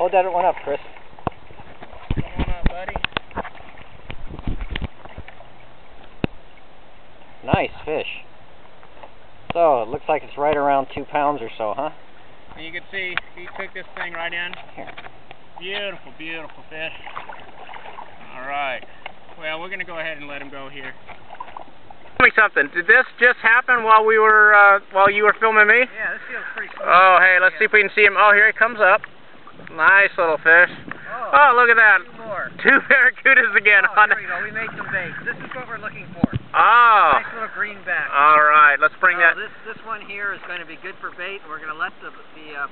Hold that one up, Chris. Come on up, buddy. Nice fish. So, it looks like it's right around 2 pounds or so, huh? And you can see, he took this thing right in. Here. Beautiful, beautiful fish. Alright. Well, we're going to go ahead and let him go here. Tell me something. Did this just happen while you were filming me? Yeah, this feels pretty cool. Oh, hey, let's see if we can see him. Oh, here he comes up. Nice little fish. Oh, look at that. 2 more. 2 barracudas again. Oh, there we go. We made some bait. This is what we're looking for. Oh. Nice little greenback. All right, let's bring that. This one here is going to be good for bait, and we're going to let the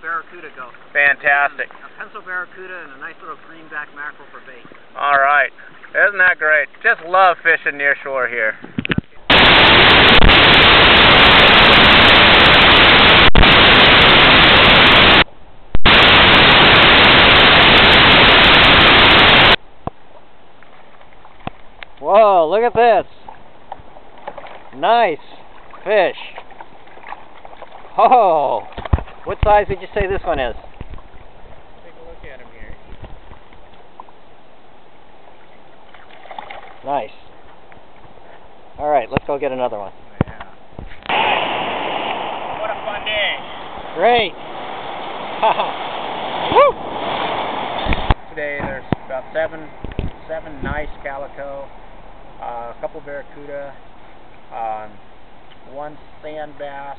barracuda go. Fantastic. A pencil barracuda and a nice little greenback mackerel for bait. All right. Isn't that great? Just love fishing near shore here. Whoa, look at this. Nice fish. Oh, what size would you say this one is? Take a look at him here. Nice. All right, let's go get another one. Yeah. What a fun day. Great. Woo! Today there's about seven nice calico, a couple barracuda, 1 sand bass.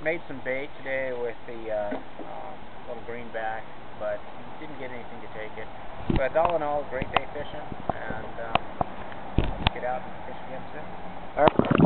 Made some bait today with the little greenback, but didn't get anything to take it. But all in all, great day fishing, and let's get out and fish again soon. All right.